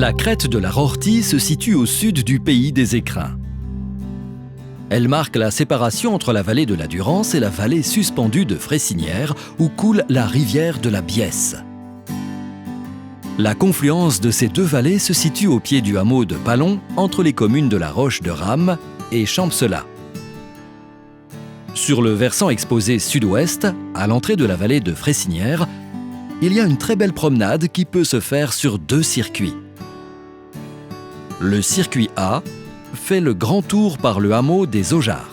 La crête de la Rortie se situe au sud du pays des Écrins. Elle marque la séparation entre la vallée de la Durance et la vallée suspendue de Fresinière, où coule la rivière de la Biesse. La confluence de ces deux vallées se situe au pied du hameau de Pallon, entre les communes de la Roche de Rame et Champcelat. Sur le versant exposé sud-ouest, à l'entrée de la vallée de Fresinière, il y a une très belle promenade qui peut se faire sur deux circuits. Le circuit A fait le grand tour par le hameau des Aujards.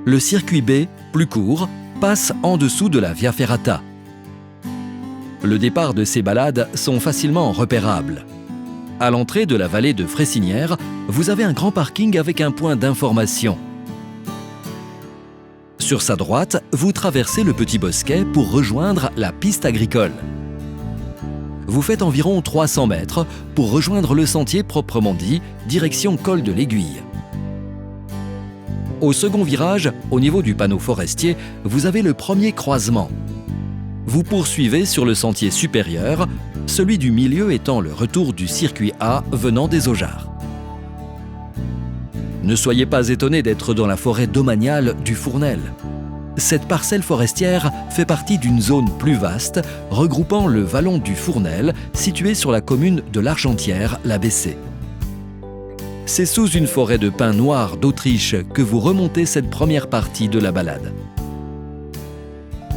Le circuit B, plus court, passe en dessous de la Via Ferrata. Le départ de ces balades sont facilement repérables. À l'entrée de la vallée de Fresinière, vous avez un grand parking avec un point d'information. Sur sa droite, vous traversez le petit bosquet pour rejoindre la piste agricole. Vous faites environ 300 mètres pour rejoindre le sentier proprement dit, direction col de l'Aiguille. Au second virage, au niveau du panneau forestier, vous avez le premier croisement. Vous poursuivez sur le sentier supérieur, celui du milieu étant le retour du circuit A venant des Aujards. Ne soyez pas étonnés d'être dans la forêt domaniale du Fournel. Cette parcelle forestière fait partie d'une zone plus vaste, regroupant le vallon du Fournel, situé sur la commune de l'Argentière-la-Bessée. C'est sous une forêt de pins noirs d'Autriche que vous remontez cette première partie de la balade.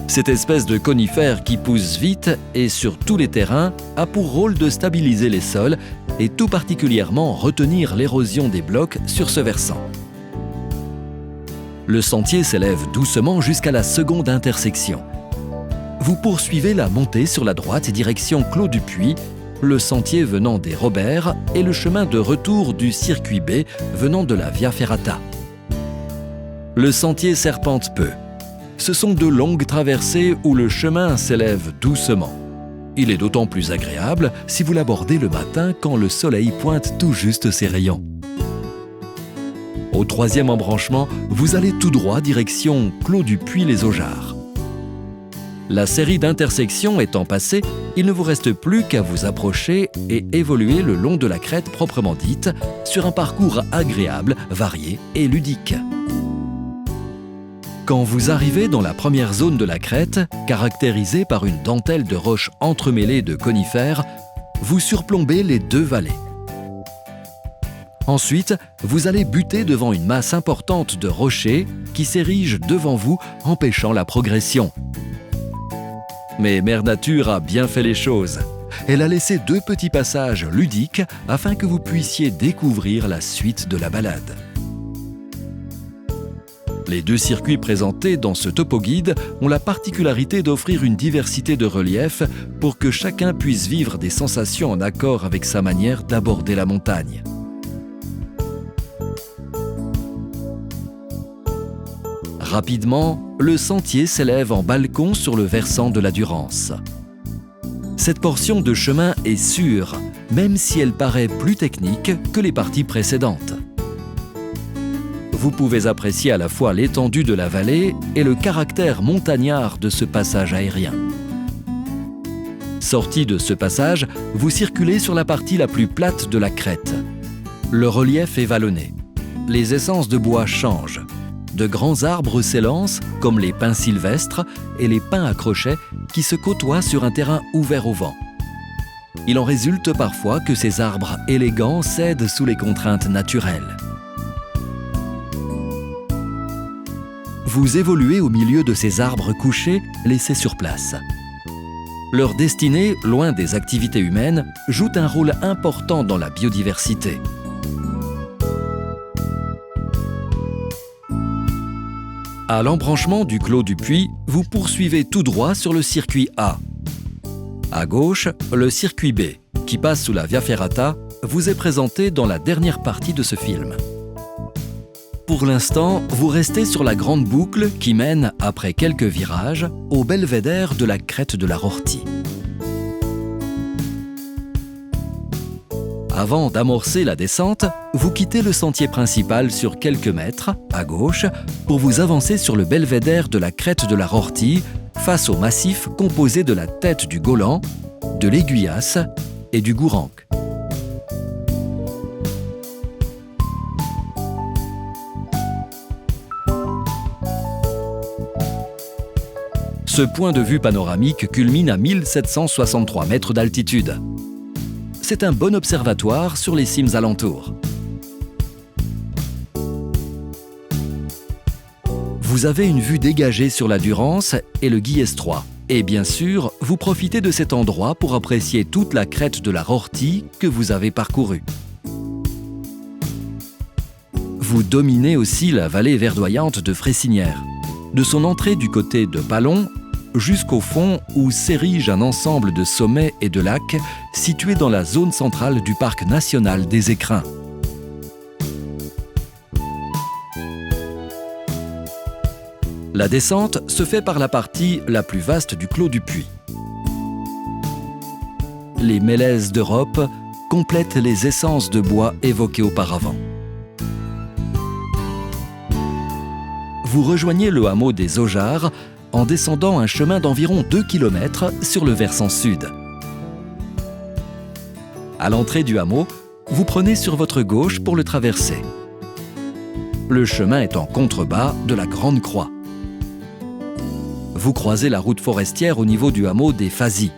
Cette espèce de conifère qui pousse vite et sur tous les terrains a pour rôle de stabiliser les sols et tout particulièrement retenir l'érosion des blocs sur ce versant. Le sentier s'élève doucement jusqu'à la seconde intersection. Vous poursuivez la montée sur la droite direction Clos du Puy, le sentier venant des Robert et le chemin de retour du circuit B venant de la Via Ferrata. Le sentier serpente peu. Ce sont de longues traversées où le chemin s'élève doucement. Il est d'autant plus agréable si vous l'abordez le matin quand le soleil pointe tout juste ses rayons. Au troisième embranchement, vous allez tout droit direction Clos du Puy-les-Aujards. La série d'intersections étant passée, il ne vous reste plus qu'à vous approcher et évoluer le long de la crête proprement dite, sur un parcours agréable, varié et ludique. Quand vous arrivez dans la première zone de la crête, caractérisée par une dentelle de roches entremêlées de conifères, vous surplombez les deux vallées. Ensuite, vous allez buter devant une masse importante de rochers qui s'érigent devant vous, empêchant la progression. Mais Mère Nature a bien fait les choses. Elle a laissé deux petits passages ludiques afin que vous puissiez découvrir la suite de la balade. Les deux circuits présentés dans ce topo-guide ont la particularité d'offrir une diversité de reliefs pour que chacun puisse vivre des sensations en accord avec sa manière d'aborder la montagne. Rapidement, le sentier s'élève en balcon sur le versant de la Durance. Cette portion de chemin est sûre, même si elle paraît plus technique que les parties précédentes. Vous pouvez apprécier à la fois l'étendue de la vallée et le caractère montagnard de ce passage aérien. Sorti de ce passage, vous circulez sur la partie la plus plate de la crête. Le relief est vallonné. Les essences de bois changent. De grands arbres s'élancent, comme les pins sylvestres et les pins à crochets, qui se côtoient sur un terrain ouvert au vent. Il en résulte parfois que ces arbres élégants cèdent sous les contraintes naturelles. Vous évoluez au milieu de ces arbres couchés laissés sur place. Leur destinée, loin des activités humaines, joue un rôle important dans la biodiversité. À l'embranchement du Clos du Puy, vous poursuivez tout droit sur le circuit A. À gauche, le circuit B, qui passe sous la Via Ferrata, vous est présenté dans la dernière partie de ce film. Pour l'instant, vous restez sur la grande boucle qui mène, après quelques virages, au belvédère de la crête de la Rortie. Avant d'amorcer la descente, vous quittez le sentier principal sur quelques mètres, à gauche, pour vous avancer sur le belvédère de la crête de la Rortie, face au massif composé de la tête du Golan, de l'Aiguillasse et du Gourenc. Ce point de vue panoramique culmine à 1763 mètres d'altitude. C'est un bon observatoire sur les cimes alentours. Vous avez une vue dégagée sur la Durance et le Guillestroy. Et bien sûr, vous profitez de cet endroit pour apprécier toute la crête de la Rortie que vous avez parcourue. Vous dominez aussi la vallée verdoyante de Fresinière, de son entrée du côté de Pallon jusqu'au fond où s'érige un ensemble de sommets et de lacs situés dans la zone centrale du parc national des Écrins. La descente se fait par la partie la plus vaste du Clos du Puy. Les mélèzes d'Europe complètent les essences de bois évoquées auparavant. Vous rejoignez le hameau des Aujards en descendant un chemin d'environ 2 km sur le versant sud. À l'entrée du hameau, vous prenez sur votre gauche pour le traverser. Le chemin est en contrebas de la Grande Croix. Vous croisez la route forestière au niveau du hameau des Fazis.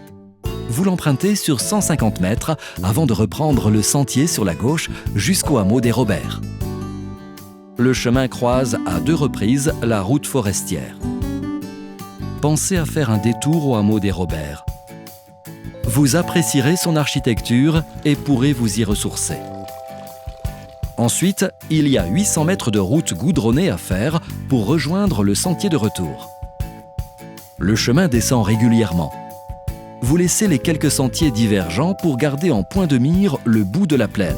Vous l'empruntez sur 150 mètres avant de reprendre le sentier sur la gauche jusqu'au hameau des Robert. Le chemin croise à 2 reprises la route forestière. Pensez à faire un détour au hameau des Robert. Vous apprécierez son architecture et pourrez vous y ressourcer. Ensuite, il y a 800 mètres de route goudronnée à faire pour rejoindre le sentier de retour. Le chemin descend régulièrement. Vous laissez les quelques sentiers divergents pour garder en point de mire le bout de la plaine.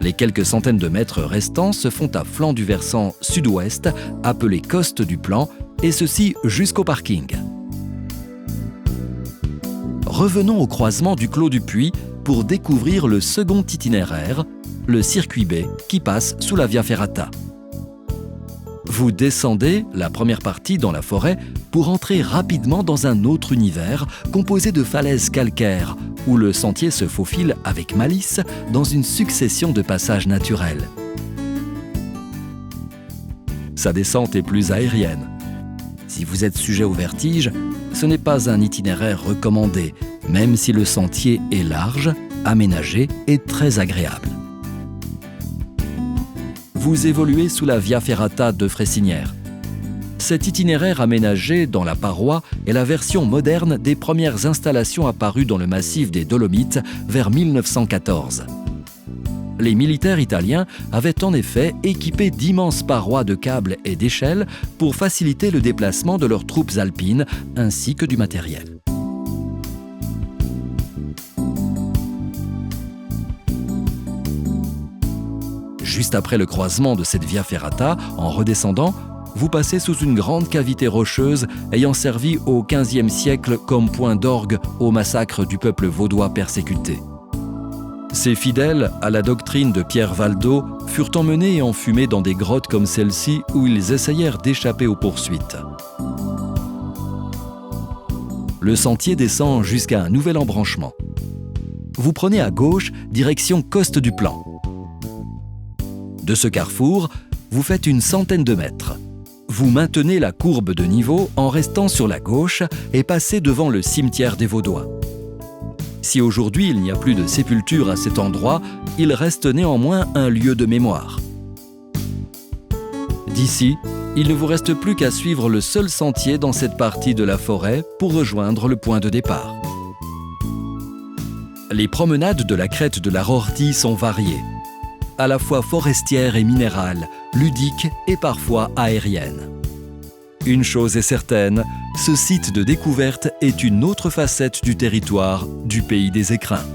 Les quelques centaines de mètres restants se font à flanc du versant sud-ouest, appelé Coste du Plan, et ceci jusqu'au parking. Revenons au croisement du Clos du Puy pour découvrir le second itinéraire, le circuit B, qui passe sous la Via Ferrata. Vous descendez la première partie dans la forêt pour entrer rapidement dans un autre univers composé de falaises calcaires, où le sentier se faufile avec malice dans une succession de passages naturels. Sa descente est plus aérienne. Si vous êtes sujet au vertige, ce n'est pas un itinéraire recommandé, même si le sentier est large, aménagé et très agréable. Vous évoluez sous la Via Ferrata de Fresinière. Cet itinéraire aménagé dans la paroi est la version moderne des premières installations apparues dans le massif des Dolomites vers 1914. Les militaires italiens avaient en effet équipé d'immenses parois de câbles et d'échelles pour faciliter le déplacement de leurs troupes alpines ainsi que du matériel. Juste après le croisement de cette Via Ferrata, en redescendant, vous passez sous une grande cavité rocheuse ayant servi au XVe siècle comme point d'orgue au massacre du peuple vaudois persécuté. Ces fidèles à la doctrine de Pierre Valdo furent emmenés et enfumés dans des grottes comme celle-ci où ils essayèrent d'échapper aux poursuites. Le sentier descend jusqu'à un nouvel embranchement. Vous prenez à gauche, direction Coste du Plan. De ce carrefour, vous faites une centaine de mètres. Vous maintenez la courbe de niveau en restant sur la gauche et passez devant le cimetière des Vaudois. Si aujourd'hui il n'y a plus de sépulture à cet endroit, il reste néanmoins un lieu de mémoire. D'ici, il ne vous reste plus qu'à suivre le seul sentier dans cette partie de la forêt pour rejoindre le point de départ. Les promenades de la crête de la Rortie sont variées, à la fois forestières et minérales, ludiques et parfois aériennes. Une chose est certaine, ce site de découverte est une autre facette du territoire du pays des Écrins.